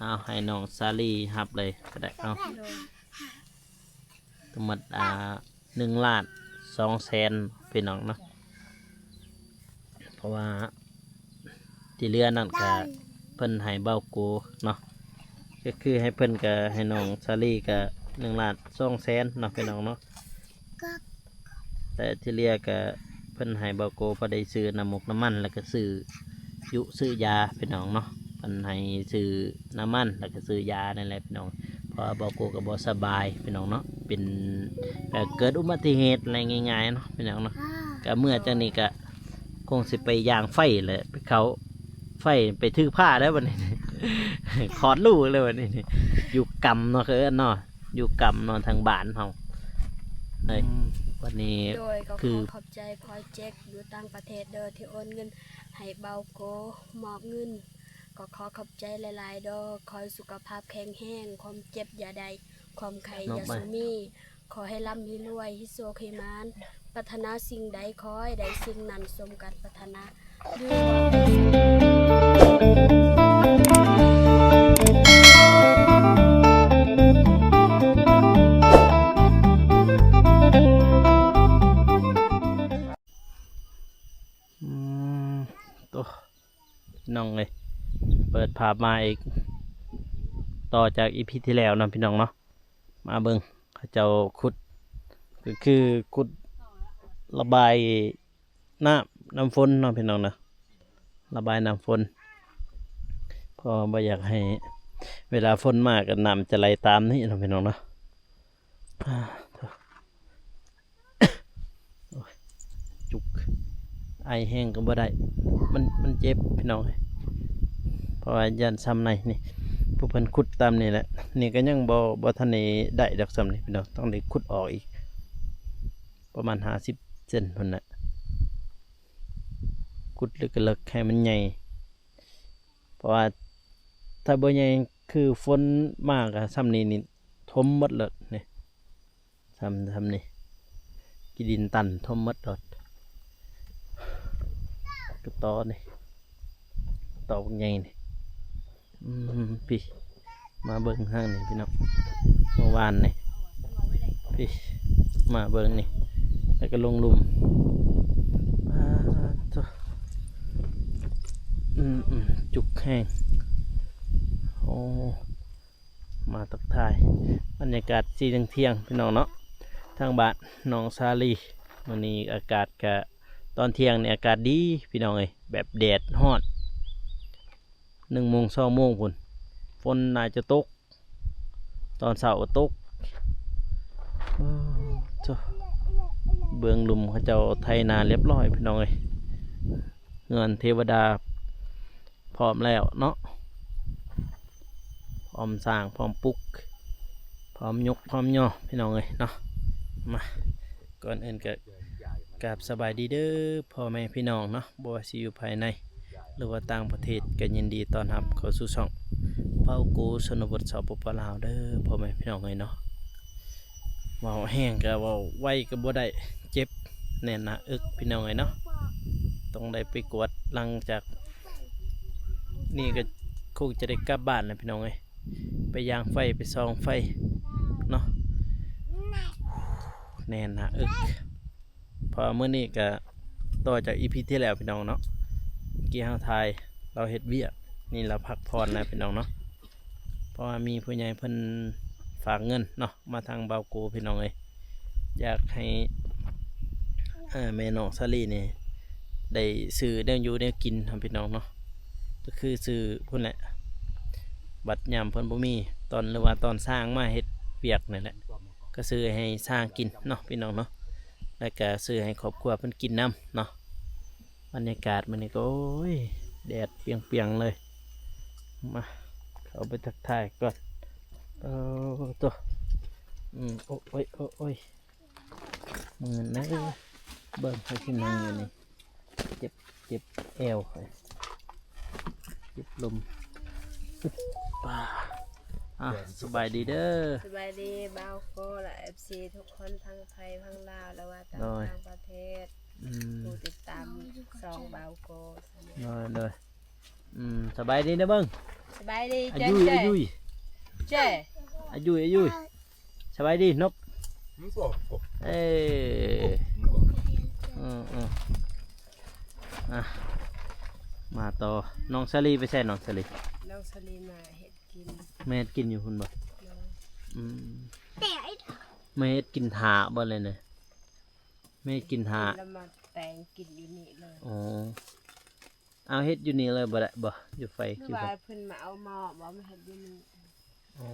เอาให้น้องซาลีฮับเลยก็ได้เอาทั้งหมด1,200,000พี่น้องเนาะเพราะว่าที่เรือนั่นก็เพิ่นให้เบ้ากูเนาะก็คือให้เพิ่นก็ให้น้องซาลีก็1,200,000เนาะพี่น้องเนาะแต่ที่เรือก็เพิ่นให้เบ้ากูพอได้ซื้อน้ำมกน้ำมันแล้วก็ซื้อยาพี่น้องเนาะเพิ่นให้ซื้อน้ำมันแล้วก็ซื้อยานั่นแหละพี่น้องเพราะเบ้ากูก็บ่สบายพี่น้องเนาะเป็นเกิดอุบัติเหตุอะไรง่ายๆเนาะพี่น้องเนาะก็เมื่อจังนี้ก็คงสิไปย่างไฟเลยไปเขาไฟไปถือผ้าได้วันนี้ ขอดลูกเลยวันนี้อยู่กำเนาะคือเนาะอยู่กำนอนทางบ้านเฮาเลยวันนี้โดยก็ข คือ อขอบใจพอยเจ็กอยู่ต่างประเทศเด้อที่โอนเงินให้เบาโกมอบเงินก็ขอขอบใจหลายๆเด้อขอให้สุขภาพแข็งแรงความเจ็บอย่าใดความไข้อย่าสุมีขอให้ร่ำให้รวยให้โชคให้มานปรารถนาสิ่งใดขอให้ได้สิ่งนั้นสมกันปรารถนาด้วยตัวน้องเลยเปิดภาพมาอีกต่อจากอีพีที่แล้วนะพี่น้องเนาะมาเบิ่งเขาเจ้าขุดก็คือขุดระบายน้ำฝนเนาะพี่น้องนะระบายน้ำฝนเพราะบ่อยากให้เวลาฝนมากก็น้ำจะไหลตามนี่เนาะพี่น้องเนาะจุกไอแห้งก็บ่ได้มันเจ็บพี่น้องเพราะว่ายันซ้ำในนี่ผู้เพิ่นขุดตามนี่แหละนี่ก็ยังบ่ทันได้ดอกซ้ำนี่พี่น้องต้องได้ขุดออกอีกประมาณ50 เซนพุ่นน่ะขุดลึกๆให้มันใหญ่เพราะว่าถ้าบ่ใหญ่คือฝนมากอะซ้ำนี่ทมหมดเลยนี่ซ้ำนี่กีดินตันทมหมดเลยก็ต่อนี่ต่อพวกใหญ่นี่พี่มาเบิ่งห้างนี่พี่น้องเมื่อวานนี่พี่มาเบิ่งนี่แล้วก็ลงหลุมจุกแห้งโอ้มาตักทายบรรยากาศสีเที่ยงพี่น้องเนาะทางบ้านน้องซาลีวันนี้อากาศกะตอนเที่ยงเนี่ยอากาศดีพี่น้องเอ้ยแบบแดดฮอด1 โมง 2 โมงพุ่นฝนน่าจะตกตอนเช้าก็ตกเบื้องลุมเขาเจ้าไทยนาเรียบร้อยพี่น้องเอ้ยเงินเทวดาพร้อมแล้วเนาะพร้อมสร้างพร้อมปลุกพร้อมยกพร้อมย่อพี่น้องเอ้ยเนาะมาก่อนอื่นก็กราบสบายดีเด้อพ่อแม่พี่น้องเนาะบ่ว่าสิอยู่ภายในหรือว่าต่างประเทศก็ยินดีต้อนรับเข้าสู่ช่องเป้ากูชนบทสปปลาวเด้อพ่อแม่พี่น้องเอ้ยเนาะเว้าแห้งก็เว้าไวก็บ่ได้เจ็บแน่นหน้าอึกพี่น้องเอ้ยเนาะต้องได้ไปกวดหลังจากนี่ก็คงจะได้กลับบ้านแล้วพี่น้องเอ้ยไปย่างไฟไปซองไฟเนาะแน่นหน้าอึกพอเมื่อนี้ก็ต่อจากอีพีที่แล้วพี่น้องเนาะกี่ห้าทายเราเฮ็ดเวียกนี่เราพักผ่อนแล้วพี่น้องเนาะเพราะว่ามีผู้ใหญ่เพิ่นฝากเงินเนาะมาทางเบาโกพี่น้องเลยอยากให้แม่น้องซาลีนี่ได้ซื้อได้อยู่ได้กินทำพี่น้องเนาะก็คือซื้อพุ่นแหละบัตรยามเพิ่นบ่มีตอนหรือว่าตอนสร้างมาเฮ็ดเวียกนั่นแหละก็ซื้อให้สร้างกินเนาะพี่น้องเนาะแล้วก็ซื้อให้ครอบครัวเพิ่นกินน้ำเนาะบรรยากาศมันนี่ก็โอ้ยแดดเปรียงๆเลยมาเข้าไปทักทายก่อนตัวโอ้ยมือนะเบิ่งให้ที่นั่งอยู่นี่เจ็บเอวเลยเจ็บลมสบายดีเด้อสบายดีเบาโกและ FC ทุกคนทั้งไทยทั้งลาวและว่าต่างประเทศผู้ติดตาม2เบาโกเลยสบายดีนะเบิ้ง สบายดี อา เจ๊ ยุย เจ๊ อายุย เจ๊ อายุยอายุยสบายดีนบ Muso. เอ้ยอ่ะมาต่อน้องสลีไปใส่น้องสลี น้องสลีมาเห็ดกิน แม่เฮ็ดกินอยู่คุณบ่ น้อง อืมแม่เฮ็ดกินถาบ่เลยเนี่ยแม่เฮ็ดกินถา แล้วมาแต่งกินอยู่นี่เลย อ๋อเอาเฮ็ดอยู่นี่เลยบ่ได้บ่อยู่ไฟ หรือ คือ ว่า ไฟ เพิ่นมาเอาหม้อบ่มาเห็ดอยู่นี่ อ๋อ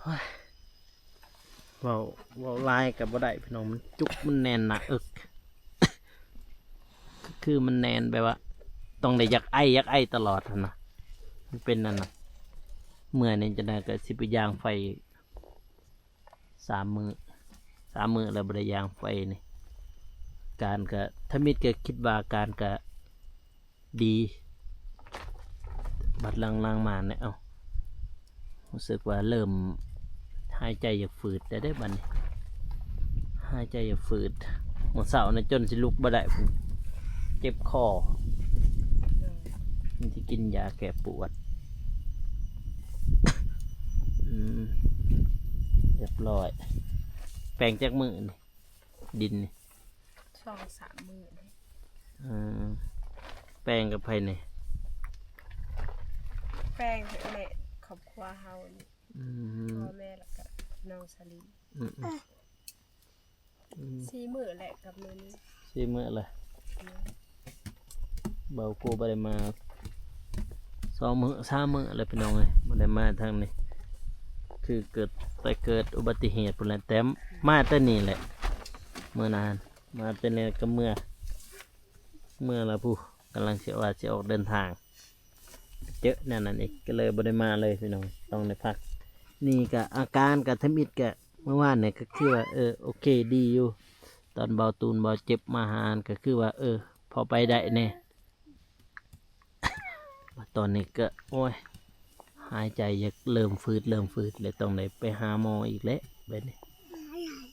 เฮ้ยเว้าเว้าลายกับบ่ได้พี่น้องมันจุกมันแน่นหนาอึก คือมันแน่นแบบว่าต้องได้ยักไอตลอดหั้นนะมันเป็นนั่นนะเมื่อนี่จะได้ก็สิไปย่างไฟ3 มื้อแล้วบ่ได้ย่างไฟนี่การก็ถ้ามิดก็คิดว่าการก็ดีบัดลังๆมาเนี่ยเอ้ารู้สึกว่าเริ่มหายใจอยากฝืดแต่ได้บัดนี้หายใจอยากฝืดหมดเสาร์นะจนสิลุกบ่ได้พุ่นเจ็บคอมันจะกินยาแก้ปวด เรียบร้อย แปลงจากมือนี่ดินนี่ 2-3 มื้อเลย อ่าแปลงกับไผนี่ แป้งแม่ครอบครัวเฮานี่ อืม พ่อแม่แล้วก็น้องสลี อืมอืม 4 มื้อแหละกับมื้อนี้ สี่มื้อเลยเบากูบ่ได้มา2 มื้อ3 มื้อเลยพี่น้องเอ้ยบ่ได้มาทางนี้คือเกิดอุบัติเหตุพุ่นแหละแต่มาแต่นี่แหละเมื่อนานมาแต่นี่ก็เมื่อแล้วผู้กำลังสิว่าสิออกเดินทาง เจอนั่นอีกก็เลยบ่ได้มาเลยพี่น้องต้องได้พัก นี่ก็อาการก็ทมิดก็เมื่อวานเนี่ยก็คือว่าโอเคดีอยู่ ตอนเบาตูนเบาเจ็บมาหารก็คือว่าพอไปได้แน่ ตอนนี้ก็โอ้ยหายใจอยากเริ่มฝืดเลยต้องได้ไปหาหมออีกแล้วแบบนี้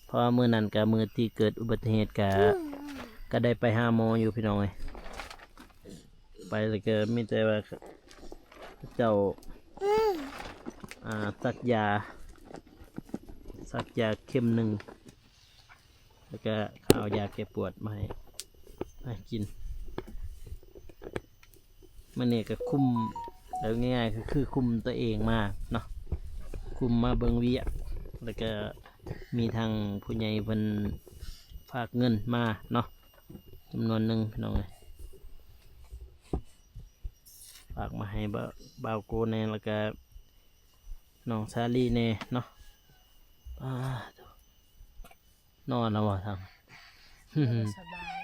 เพราะว่ามื้อนั้นก็มื้อที่เกิดอุบัติเหตุก็ได้ไปหาหมออยู่พี่น้องเอ้ยไปแล้วก็มีแต่ว่าเจ้าสักยาเข็มหนึ่งแล้วก็เขาเอายาแก้ปวดมาให้กินมันนี่ก็คุมแล้วง่ายๆก็คือคุมตัวเองมาเนาะคุมมาเบิงเวียกแล้วก็มีทางผู้ใหญ่เพิ่นฝากเงินมาเนาะจำนวนหนึ่งพี่น้องเอ้ยฝากมาให้บ่าวโกแน่แล้วก็น้องซาลีแน่เนาะนอนแล้วบ่ทาง สบาย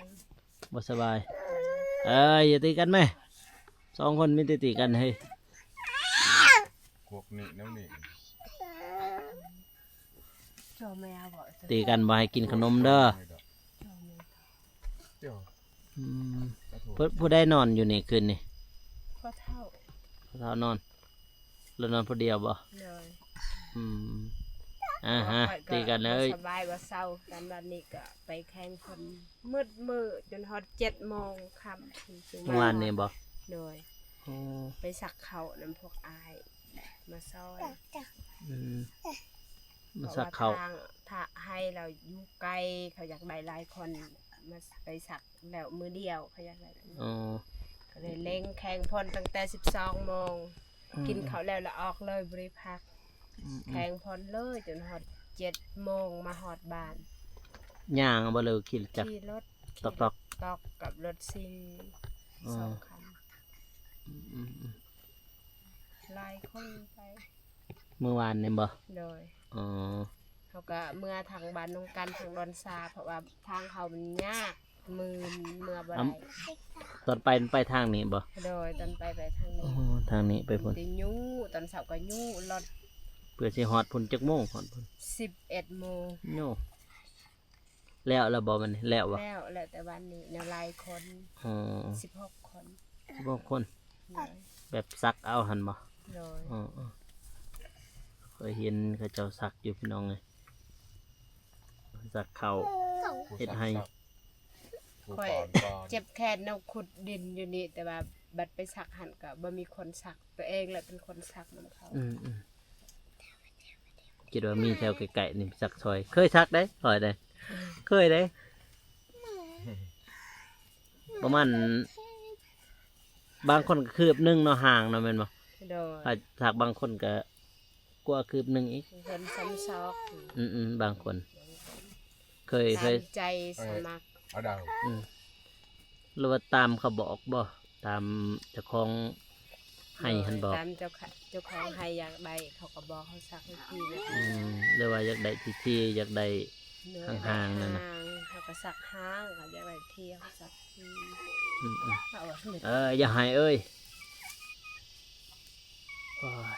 บ่สบายอย่าตีกันไหม2 คนมีแต่ตีกันเฮ้ย Cuộc nị nó nị. เจ้าแม่บ่จะ ตีกันบ่ให้กินขนมเด้อ เจ้าแม่ Tiểu. อืม Đã thuộc. ผู้ได้นอนอยู่นี่คืนนี่ พ่อเฒ่า เรานอนแล้วนอนผู้เดียวบ่ เลย อืมฮะตีกันเลย สบายบ่เศร้ากันวันนี้ก็ไปแข่งคนมืดจนฮอด7 โมงค่ำถึง เมื่อวานนี่บ่ เลย อ๋อ ไปสักเขาน้ำพวกอายมาซอย อืมมา เพ สั ราะ ก ว่า เขา ทางถ้าให้เราอยู่ไกลเขาอยากได้หลายคนมาไปสักแล้วมือเดียวเขาอยากได้แบบนี้ อ๋อ ก็เลยเล่งแข่งพลตั้งแต่12 โมงกินข้าวแล้วแล้วออกเลยบริพักแข่งพลเลยจนฮอด7 โมงมาฮอดบ้าน ย่างบ่เลยขี่จักร ขี่รถ ตอก ตอกกับรถซิง อ๋อ 2 คัน อืม หลายคนไป เมื่อวานนี่บ่ โดย อ๋อ เขาก็เมื่อทางบ้านนงกันทางดอนซาเพราะว่าทางเขามันยากเมื่อบ่ได้ ตอนไปทางนี้บ่ โดยตอนไปทาง อ๋อ นี้ ทางนี้ไปพุ่น ตียู่ตอนเช้าก็ยู่รถ เพื่อสิฮอดพุ่นจักโมงฮอดพุ่น 11 โมง โย่แล้วบ่มันนี่แล้วบ่ แล้วแต่วันนี้แนวหลายคน อ๋อ 16 คน บางคน โดย แบบซักเอาหันบ่ โดย อ๋อเคยเห็นเขาเจ้าซักอยู่พี่น้องเลยซักเข่า Cuộc Hết sạc hay. sạc. ผู้ ค่อย ก่อน เจ็บแค่นเอาขุดดินอยู่นี่แต่ว่าบัดไปสักหันก็บ่มีคนสักตัวเองแหละเป็นคนสักนํเขา คิดว่ามีแถวไกลๆนี่สักซอย เคยสักได้ซอยได้เคยได้ประมาณบางคนก็คืบหนึงเนาะห่างเนาะแม่นบ่ โดย ถ้าสักบางคนก็กว่าคืบหนึงอีก เพิ่นซ้ำซอก บางคน เคย ตามใจสมัคร เอาดาว หรือว่าตามเขาบอกบ่ตามเจ้าของให้หันบอก ตามเจ้าของให้อยากได้เขาก็บอกเขาสักให้พี่นะ หรือว่าอยากได้ที่อยากได้ เนื้อ ห่างๆนั่นน่ะ ห่างเขาก็สักห้างเขาอยากได้ที่เขาสักที่ อืม เอาไว้ให้ อย่าให้เอ้ยโอ้ย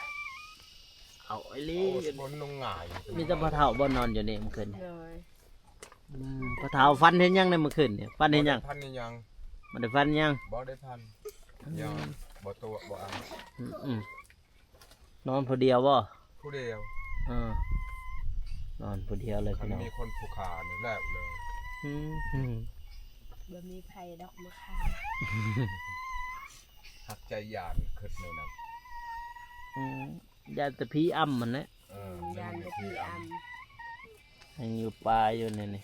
เอาไอ้ลี่ โอ้บนนงหงาย มีแต่พ่อเฒ่าบ่นอนอยู่นี่เมื่อคืนนี่ โดย พ่อเฒ่าฟันเห็นยังในเมื่อคืนเนี่ยฟันเห็นยัง พันนี่ยัง มันได้ฟันยัง บ่ได้พันยังบ่ตัวบ่อัน นอนผู้เดียวบ่ ผู้เดียว เออนอนผู้เดียวเลย คัน พี่น้อง มีคนผูกขานี่แล้วเลย อืมอืม บ่มีไผดอกมะขาม หักใจหยานขึ้นเลยนะ ยาแตะพีอ้ำมันนะ ยานไปที่อำ ยังอยู่ป่าอยู่นี่นี่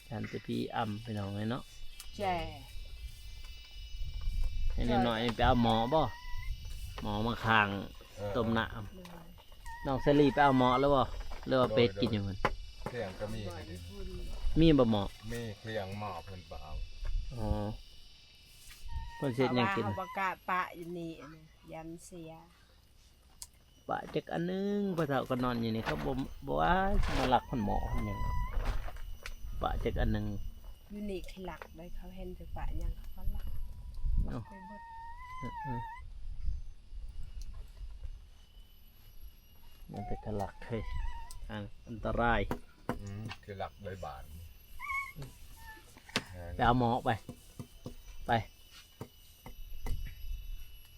ยานแตะพีอ้ำพี่น้องไงเนาะ แจ้ ให้นิดหน่อยไปเอาหมอบ่หมอมาข้างต้มน้ โดย ำน้องเซรีไปเอาหมอแล้วบ่หรือว่าเป็ดกินอยู่มัน เที่ยงก็มี บ่อย ให้ดิ พูด มีบ่หมอ มีเที่ยงหม้อเพิ่นเปล่า อ๋อเพิ่นเสร็จยังกิน เพราะว่าเขาประกาศปะอยู่นี่นะยันเสีย ปะจักอันนึงพ่อเฒ่าก็นอนอยู่นี่เขาบ่ว่าสิมาหลักคนหมอคนหยังปะจักอันนึง อยู่นี่คือหลักเลยเขาเห็นไปปะหยังเขาก็หลักหลักไปเบิด มันเป็นกระหลักเฮ้ยอันตราย คือหลักใบบาน ไปเอาหมอไป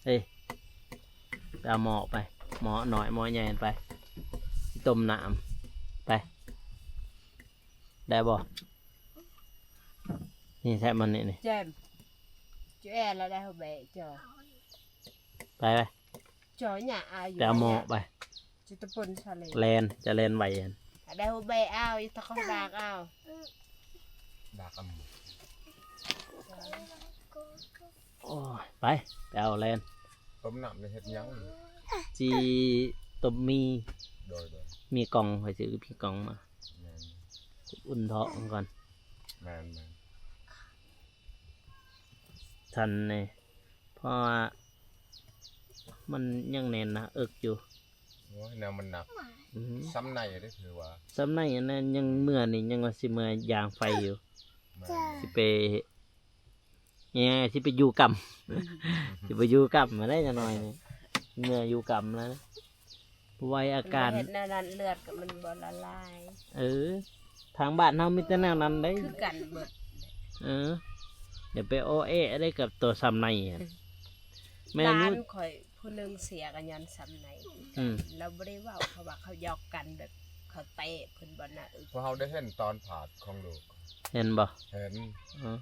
เฮ้ยไปเอาหมอไปหมอหน่อยหมอใหญ่ไปต้มน้ำไปได้บ่นี่แทบมันนี่ แจมจ้แอแล้วได้เขาแบะจอ ไป จอหยาอาอยู่ ไปเอาหมอไป จุตะปนชาเล แลนจะแลนไหวอัน ได้เขาแบะเอาอีตะเขาดากเอา ดากำ โอ้ยไปเอาแลน ต้มน้ำในเฮ็ดหยัง จีต้มมี โดย มีกล่องไปซื้อพี่กล่องมา แม่น อุ่นท้องก่อน แม่น ทันเนี่ยเพราะว่ามันยังแน่นนะเอิกอยู่ โอ้ยแนวมันหนัก อือหือ ซ้ำในได้คือว่า สำนักอย่างนั้นยังเมื่อนี่ยังว่าสิเมื่อยางไฟอยู่ แม่น สิไปเนี่ยสิไปอยู่กรรม สิไปอยู่กรรมมาได้จะหน่อยนี่เมื่ออยู่กรรมแล้วนะไวอาการ เห็ดแนวนั้นเลือดกับมันบ่ละลาย ทางบ้านเรามีแต่แนวนั้นได้ คือกันเบิด เดี๋ยวไปโอเอะได้กับตัวซ้ำในอะแม่ ร้า นุ นข่อยผู้หนึงเสียกันยันซ้ำไหน เราบ่ได้เว้าเขาว่าเขาหยอกกันแบบเขาเตะเพิ่นบ่น่ะ เพราะเราได้เห็นตอนผ่าของลูก เห็นบ่ เห็น อ๋อ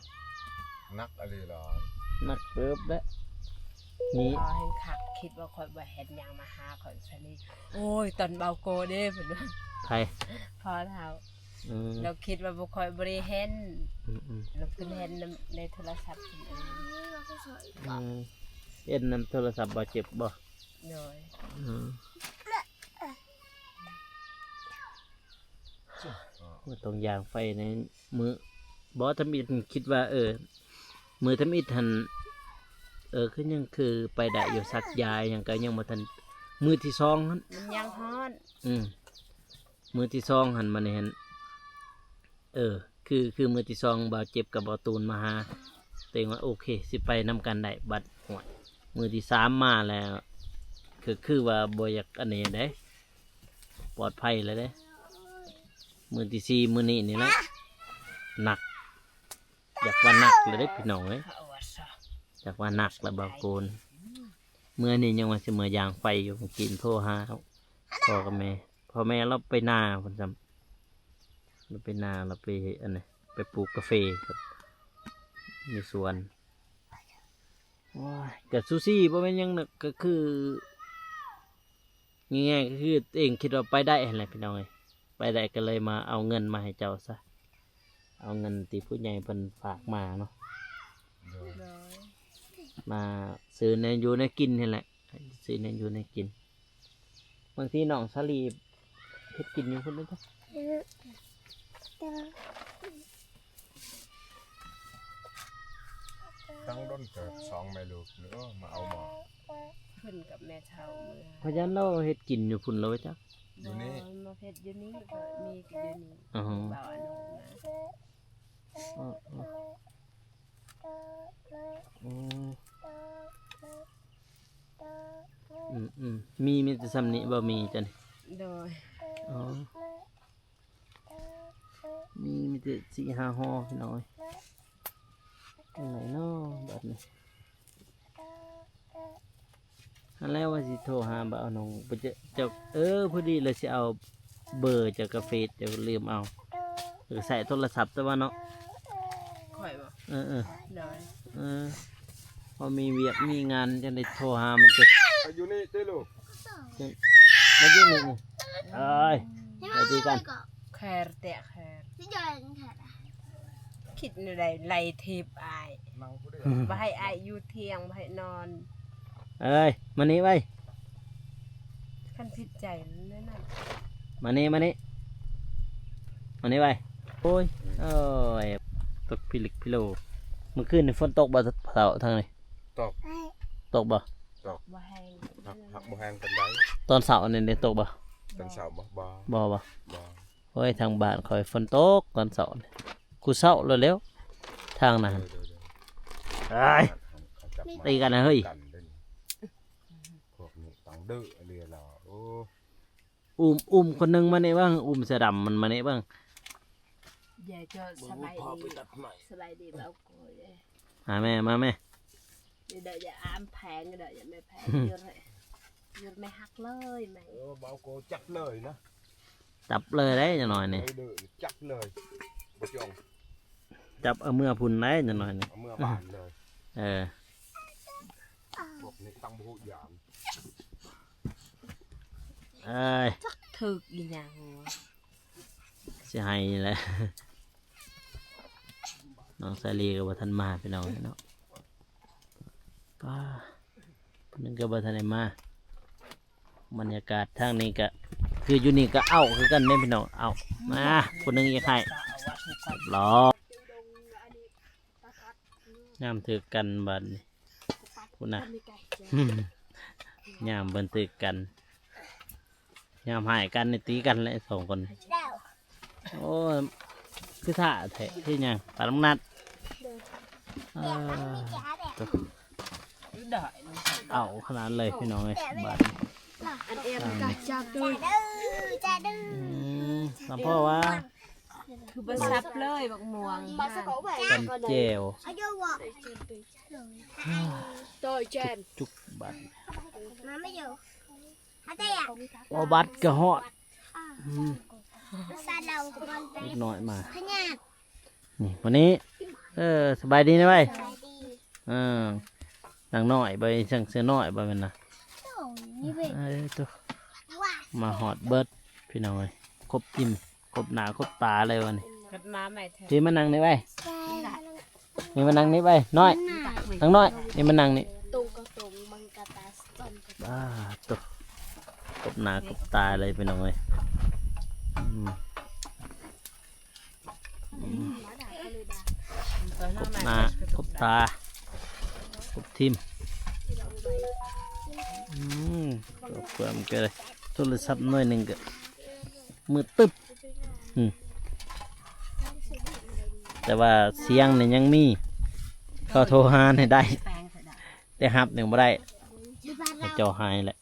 นักอะไรหรอ นักเบิบแล้วนี่ พอให้คักคิดว่าข่อยบ่เห็นหยังมาหาข่อยซะนี่โอ้ยตอนเบาโกเด้เพิ่นว่า ใคร พอเท่า อืม เราคิดว่าบ่ค่อยบ่ได้เห็น อืม เราเพิ่นเห็นในโทรศัพท์เพิ่นเอง เอ็นนำโทรศัพท์บ่เจ็บบ่ โดย ว่าตรงยางไฟในมือบ่ทำอิดคิดว่า มือทำอิดทันคือยังคือไปได้อยู่สักยายยังก็ยังบ่ทันมือที่สองหัน มันยังฮ้อน มือที่สองหันมาเนี่ยคือมือที่สองบ่าวเจ็บกับบ่าวตูนมาหาเต็งว่าโอเคสิไปนำกันได้บัดหวยมือที่สามมาแล้ว คือว่าบ่อยากอันนี้ได้ปลอดภัยแล้วเด้มือที่สี่มือนี้นี่แหละหนัก อยากว่าหนักเลยได้พี่น้องเลย เอาว่าซะ อยากว่าหนักแล้วบ่าวโกนเมื่อนี้ยังว่าสิเมื่อยางไฟอยู่กินโทรหาเขาพ่อกับแม่พ่อแม่เราไปนาคนจำเราไปนาเราไปอันไหนไป ปลูกกาแฟครับมีสวนว้ายกับซูซี่บ่แม่นหยังนึกก็คือง่ายๆก็คือเองคิดว่าไปได้อะไรพี่น้องเอ้ยไปได้ก็เลยมาเอาเงินมาให้เจ้าซะเอาเงินที่ผู้ใหญ่เพิ่นฝากมาเนาะ โดย โดย มาซื้อในอยู่ในกินนี่แหละซื้อในอยู่ในกินบางทีน้องสลีปเฮ็ดกินอยู่พุ่นเลยจ้ะ ตั้งด้นเกิด2แม่ลูกเนื้อมาเอาหมอ เพิ่นกับแม่เฒ่าเมื่อ เพราะฉะนั้นเราเฮ็ดกินอยู่พุ่นแล้วจ้ะ อยู่นี่ มาเฮ็ดอยู่นี่ก็มีก็อยู่นี่ อ๋อ บ่าวอนงนะ อ๋ออ๋อมีแต่ซ้ำนี้บ่มีจ้ะนี่ โดย อ๋อมีแต่4-5ห่อพี่น้อยจังไหนเนาะบัดนี้อันแรกว่าสิโทรหาบ่าวน้องบ่จะพอดีเลยสิเอาเบอร์จากกาแฟจะลืมเอาใส่โทรศัพท์แต่ว่าเนาะ ข่อยบ่ เออ โดย พอมีเวียกมีงานจะได้โทรหามันจะ อยู่นี่เด้อลูก มายื่นหนึ่งเอ้ยไปดีกัน แคร์แตะแคร์คิดในใดไล่ทิพย์อาย นั่งผู้เดียว บ่ให้อายอยู่เที่ยงบ่ให้นอน เอ้ยมานี่ไว้ คันผิดใจนั่นน่ะ มานี่ไว้โอ้ยโอ้ยตกพิลึกพิโลเมื่อคืนนี่ฝนตกบ่เสาทางนี้ ตก ตกบ่ บ่แห้ง หักบ่แห้งกันได้ ตอนเสาร์นี่ได้ตกบ่ เป็นสาวบ่บ่ บ่ บ่ โอ้ยทางบ้านคอยฝนตกตอนเสาร์นี่กูเศร้าเลยแล้วทางนั้นเอ้ย ตีกันนะเฮ้ย กันเด้อพวกนี้ต้องดื้อเรียเราโอ้ อุ้มคนหนึงมานี่บ้างอุ้มเสื้อดำมันมานี่บ้าง อย่าจะสบายดีสบายดีบ่าวโกย มาแม่ เดี๋ยวอย่าอามแพงเดี๋ยวอย่าไม่แพงเยอะเลยเยอะไม่หักเลยแม่ เบาโกจับเลยนะ จับเลยได้จังหน่อยนี่ ดื้อจับเลยบ่จง จับเอาเมื่อพุ่นได้จังหน่อยนี่ เอาเมื่อบ้านเลย เออ พวกนี้ต้องบ่อย่าง เอ้ย ถึกอีหยัง สิให้แหละ น้องสาลีกับบัทันมาพี่น้องเนาะป้าคนนึงกับบัทันได้มาบรรยากาศทางนี้ก็คืออยู่นี่ก็เอาคือกันเนี่ยพี่น้องเอามาคนนึงยังไงรองามถือกันบัดนี้คุณน่ะ ยามบันทึกกันยามหายกันในตีกันเลยสองคน โอ้ยคือท่าแท้ที่ยังปลาลำนัดตัว ได้ เอาขนาดเลยพี่น้องเลยบาดนี้ อันเอ็มก็จับด้วย สัมพ่อว่า คือบ่ซับเลยบักม่วง กันเจว ตัวแจน จุกบัด มาไม่อยู่อาเตีย โอบัดกระหอด ซาเราบอลไป เล็กน้อยมา ขยัน นี่วันนี้สบายดีนะเว้ย ไปดี นางน้อยไปช่างเสื้อน้อยไปมันนะ โอ้นี่เป็น ตัว ว่า มาหอดเบิดพี่น้องเลยครบจิ้มครบหนาครบตาเลยวันนี้ กัดมาใหม่แท้ พี่มานั่งนี่ไว้ ใช่ นี่มานั่งนี่ไว้น้อยนางน้อยนี่มานั่งนี่ ตรงก็ตรงมันกระตาสน บ้าตัวครบหนาครบตาเลยพี่น้องเลยอืม ตัวหน้าใหม่ หนาครบตาครบทิมก็เพื่อมนก็เลยโทรศัพท์หน่อยหนึ่งก็มือตึ๊บแต่ว่าเสียงเนี่ยยังมีเขาโทรหาให้ได้ แปลงใส่ได้ แต่ฮับหนึ่งไม่ได้ ที่บ้าน ให้ เรา จอหายแหละ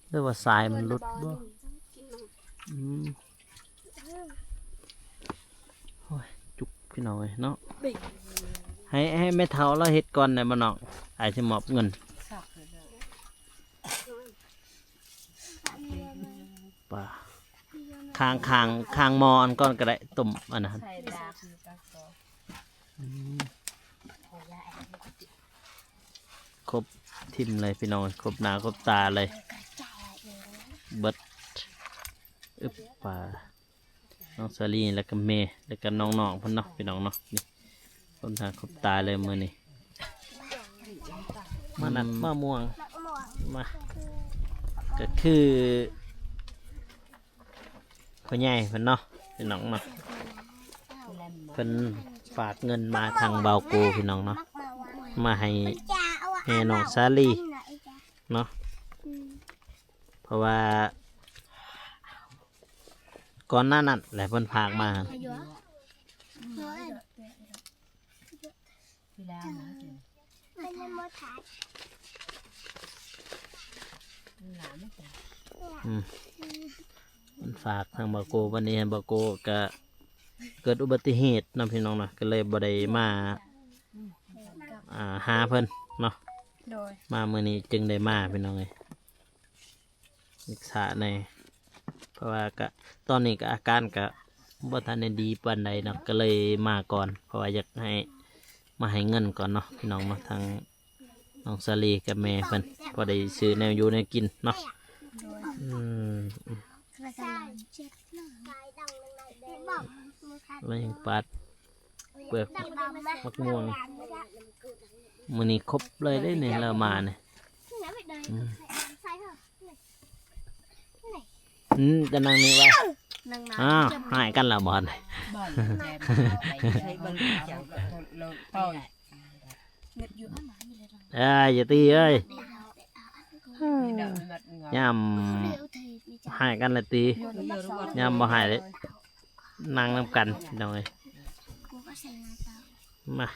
หรือว่าสายมันหลุดบ่อืมโอ้ยจุกพี่น้อยเนาะให้แม่เฒ่าเราเฮ็ดก่อนในบ้านนอกอาจจะมอบเงิน สักเลยเด้อ ป่าคางหมออันก่อนก็ได้ตุ่มอันนั้น ใส่ดาคือกัน ครบทิมเลยพี่น้องครบหน้าครบตาเลยเบิดอึบป่าน้องสาลีแล้วก็เมย์แล้วก็น้องๆเพิ่นเนาะพี่น้องเนาะนี่ครบหน้าครบตาเลยมื้อนี้มานัดมะม่วงมาก็คือพ่อใหญ่เพิ่นเนาะพี่น้องเนาะเพิ่นฝากเงินมาทางเบาโกพี่น้องเนาะมาให้แม่น้องสาลีเนาะเพราะว่าก่อนหน้านั้นแหละเพิ่นฝากมามันฝากทางเบาโกวันนี้เบาโกก็เกิดอุบัติเหตุเนาะพี่น้องเนาะก็เลยบ่ได้มาหาเพิ่นเนาะ โดย มามื้อนี้จึงได้มาพี่น้องเอ้ยรักษาในเพราะว่าก็ตอนนี้ก็อาการก็บ่ทันได้ดีปานใดเนาะก็เลยมาก่อนเพราะว่าอยากให้มาให้เงินก่อนเนาะพี่น้องเนาะทางน้องสาลีกับแม่เพิ่นพอได้ซื้อแนวอยู่แนวกินเนาะแล้วยังปัดเปลือกมะม่วงมื้อนี้ครบเลยได้เนี่ยเรามาเนี่ยจะนั่งนี่ไว้อ้าวหายกันแล้วบอล บ่อนแจมใช้บอลจังเราต่อย อย่าตีเอ้ย เดินมัดงอย หายกันเลยตีย่ำบ่หายเลยนั่งน้ำกันหน่อยมา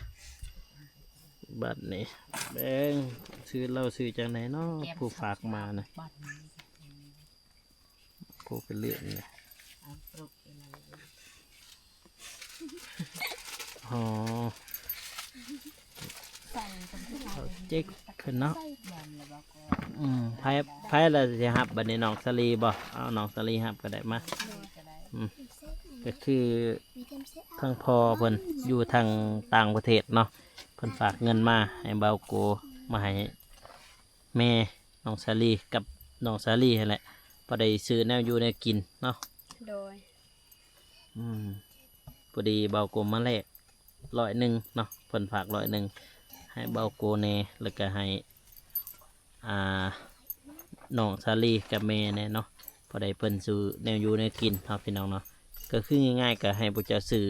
บัดนี้เบ้งซื้อเราซื้อจากไหนเนาะผู้ฝากมานะผู้เป็นเลือดนะอ๋อเขาเจ๊กขึ้นเนาะไพ่เราจะหับบัดนี้น้องสลีบ่เอาน้องสลีหับก็ได้มาก็คือทางพ่อเพิ่นอยู่ทางต่างประเทศเนาะเพิ่นฝากเงินมาให้เบาโกมาให้แม่น้องสาลีกับน้องสาลีนั่นแหละพอได้ซื้อแนวอยู่แนวกินเนาะ โดย พอดีเบาโกมาแลก100เนาะเพิ่นฝาก100ให้เบาโกแน่แล้วก็ให้น้องสาลีกับแม่แน่เนาะพอได้เพิ่นซื้อแนวอยู่แนวกินเนาะพี่น้องเนาะก็คือง่ายๆก็ให้พวกเจ้าซื้อ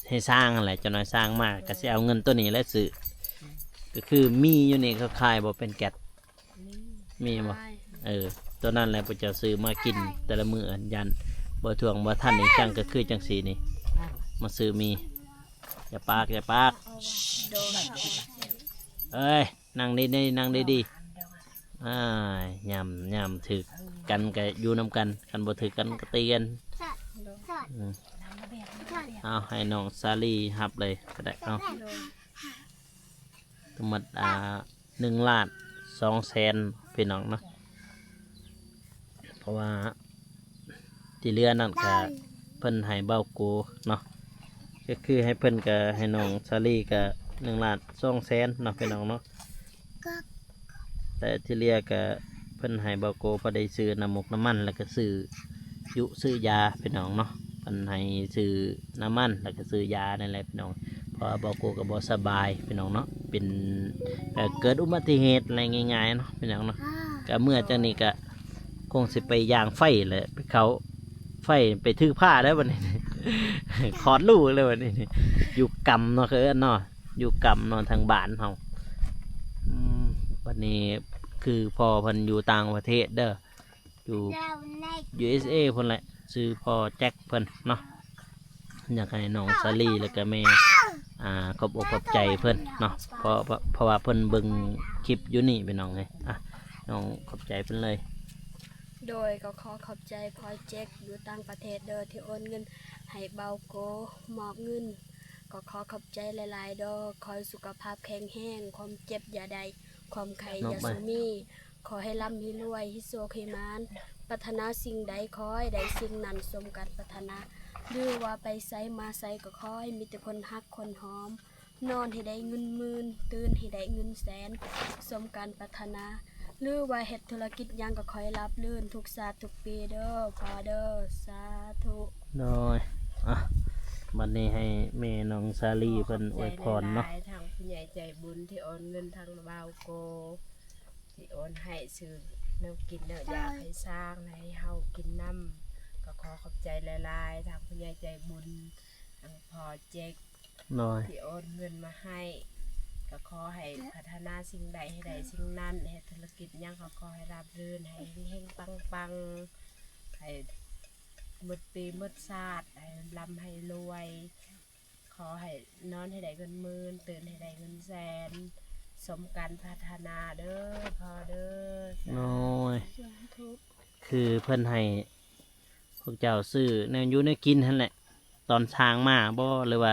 ให้สร้างอะไรจะน้อยสร้างมากก็จะเอาเงินตัวนี้และซื้อก็คือมีอยู่นี่เขาขายบ่เป็นแกะมีบ่ตัวนั้นแหละพวกเจ้าซื้อมากินแต่ละมื้อยันบ่ทวงบ่ทันนี่จังก็คือจังสีนี่มาซื้อมีอย่าปากเอ้ยนั่งดีๆนั่งดีๆยำถือกันก็อยู่นำกันกันบ่ถือกันก็ตีกันเอาให้น้องซาลีหับเลยก็ได้เอาทั้งหมด1,200,000พี่น้องเนาะเพราะว่าที่เรือนั่นก็เพิ่นให้เบาโกเนาะก็คือให้เพิ่นก็ให้น้องซาลีก็1,200,000เนาะพี่น้องเนาะแต่ที่เรือก็เพิ่นให้เบาโกพอได้ซื้อน้ำมุกน้ำมันแล้วก็ซื้อยาพี่น้องเนาะเพิ่นให้ซื้อน้ำมันแล้วก็ซื้อยานั่นแหละพี่น้องเพราะเบาโกก็บ่สบายพี่น้องเนาะเป็นเกิดอุบัติเหตุอะไรง่ายๆเนาะพี่น้องเนาะก็เมื่อจังนี้ก็คงสิไปย่างไฟเลยไปเขาไฟไปถือผ้าได้วันนี้ ขอดลูกเลยวันนี้อยู่กำเนาะคือเนาะอยู่กำเนาะทางบ้านเฮาวันนี้คือพอเพิ่นอยู่ต่างประเทศเด้ออยู่ USA เพิ่นแหละซื้อพอแจ็คเพิ่นเนาะอยากให้น้องซาลีแล้วก็แม่ขอบอกขอบใจเพิ่นเนาะเพราะว่าเพิ่นเบิ่งคลิปอยู่นี่เป็นน้องไงน้องขอบใจเพิ่นเลย โดยก็ขอขอบใจพอเจ๊กอยู่ต่างประเทศเด้อที่โอนเงินให้เบาโกมอบเงินก็ขอขอบใจหลายๆเด้อขอให้สุขภาพแข็งแรงความเจ็บอย่าใดความไข้อย่าสูมีขอให้ร่ำให้รวยให้โชคให้มานปรารถนาสิ่งใดขอให้ได้สิ่งนั้นสมกันปรารถนา หรือว่าไปไสมาไสก็ขอให้มีแต่คนฮักคนหอม นอนให้ได้เงินหมื่นตื่นให้ได้เงินแสนสมการปรารถนา หรือว่าเฮ็ดธุรกิจหยังก็ขอให้รับรื่นทุกศาสตร์ทุกปีเด้อพอเด้อสาธุ โดยอ่ะบัดนี้ให้แม่น้องซาลีเพิ่นอวยพรเนาะ ขอบใจหลายๆทางผู้ใหญ่ใจบุญที่โอนเงินทางบ่าวโก ที่โอนให้ซื้อแนวกินแนวอยากให้สร้างให้เฮากินน้ำก็ขอขอบใจหลายๆทางผู้ใหญ่ใจบุญทางพ่อเจ๊ก โดย ที่โอนเงินมาให้ก็ขอให้พัฒนาสิ่งใดให้ได้สิ่งนั้นให้ธุรกิจหยังก็ขอให้ราบรื่นให้เฮงๆปังๆให้หมดปีหมดชาติให้ร่ำให้รวย ขอให้นอนให้ได้เงินหมื่นตื่นให้ได้เงินแสน สมการพัฒนาเด้อพอเด้อ โดยคือเพิ่นให้พวกเจ้าซื้อแนวอยู่ในกินหั่นแหละ ตอนช้างมาบ่หรือว่า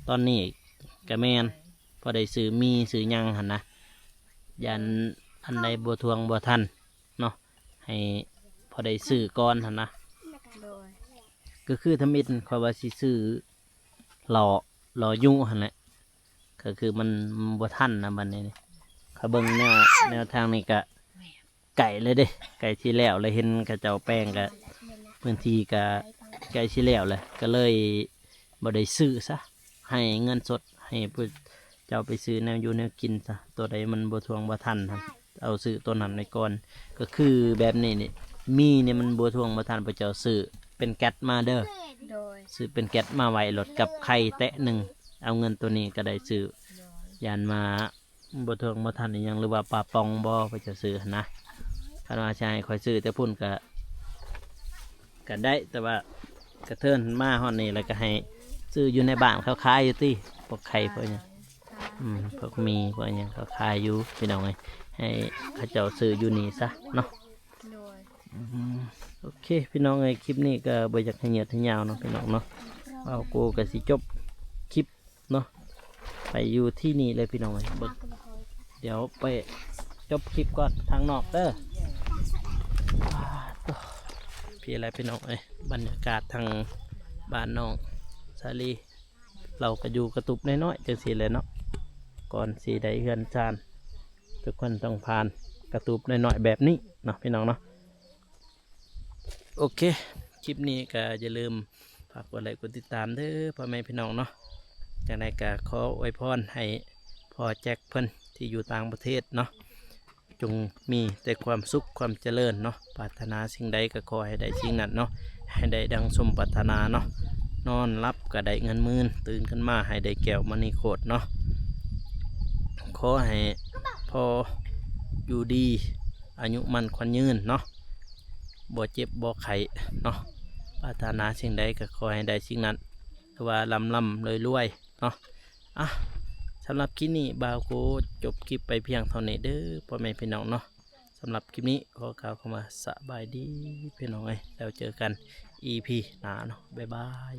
ตอนนี้ก็แม่นพอได้ซื้อมีซื้อหยังหั่นนะยันอันใดบ่ทวงบ่ทันเนาะให้พอได้ซื้อก่อนหั่นนะ โดย ก็คือทำอิฐเขาว่าสิซื้อหล่อยุ่หั่นแหละก็คือมันบ่ทันนะบัดนี้นี่เขาเบิ่งแนวทางนี้ก็ไก่เลยเด้ไก่ที่แล้วเลยเห็นเขาเจ้าแป้งก็พื้นที่ก็ไก่ที่แล้วเลยก็เลยบ่ได้ซื้อซะให้เงินสดให้ผู้เจ้าไปซื้อแนวอยู่แนวกินซะตัวใดมันบ่ทวงบ่ทันหั่นเอาซื้อตัวนั้นไว้ก่อนก็คือแบบนี้นี่มีเนี่ยมันบ่ทวงบ่ทันพระเจ้าซื้อเป็นแก๊สมาเด้อ โดย ซื้อเป็นแก๊สมาไว้รถกับไข่แตะหนึ่งเอาเงินตัวนี้ก็ได้ซื้อ ยานมาบ่ทวงบ่ทันอิหยังหรือว่าปลาปองบ่ไปจะซื้อหั้นนะคันว่าใช่คอยซื้อแต่พุ่นก็ได้แต่ว่ากระเทินมาฮอดนี่แล้วก็ให้ซื้ออยู่ในบ้านเขาขายอยู่ติพวกไข่พวกหยังพวกมีพวกหยังเขาขายอยู่พี่น้องเอ้ยให้เขาเจ้าซื้ออยู่นี่ซะเนาะ โดย โอเคพี่น้องเอ้ยคลิปนี้ก็บ่อยากให้เหยียดให้ยาวเนาะพี่น้องเนาะเอากูก็สิจบคลิปเนาะไปอยู่ที่นี่เลยพี่น้องเอ้ยเบิ่ง เดี๋ยวไปจบคลิปก่อนทางนอกเด้อพี่อะไรพี่น้องเอ้ยบรรยากาศทางบ้านน้องสาลีเราก็อยู่กระตุบน้อยๆจังสีเลยเนาะก่อนสีได้เฮือนจานทุกคนต้องผ่านกระตุบน้อยๆแบบนี้เนาะพี่น้องเนาะโอเคคลิปนี้ก็อย่าลืมฝากกดไลค์กดติดตามเด้อพ่อแม่พี่น้องเนาะจากนั้นก็ขออวยพรให้พ่อแจ็คเพิ่นที่อยู่ต่างประเทศเนาะจงมีแต่ความสุขความเจริญเนาะปรารถนาสิ่งใดก็ขอให้ได้สิ่งนั้นเนาะให้ได้ดังสมปรารถนาเนาะนอนรับก็ได้เงินหมื่นตื่นขึ้นมาให้ได้แก้วมณีโคตรเนาะขอให้พออยู่ดีอายุมันขวัญยืนเนาะบ่เจ็บบ่ไข้เนาะปรารถนาสิ่งใดก็ขอให้ได้สิ่งนั้นหรือว่าลำรวยเนาะอ่ะสำหรับคลิปนี้บ่าวโคจบคลิปไปเพียงเท่านี้เด้อพ่อแม่พี่น้องเนาะสำหรับคลิปนี้ขอกล่าวเข้ามาสบายดีพี่น้องเอ้ยแล้วเจอกัน EP หน้าเนาะบ๊ายบาย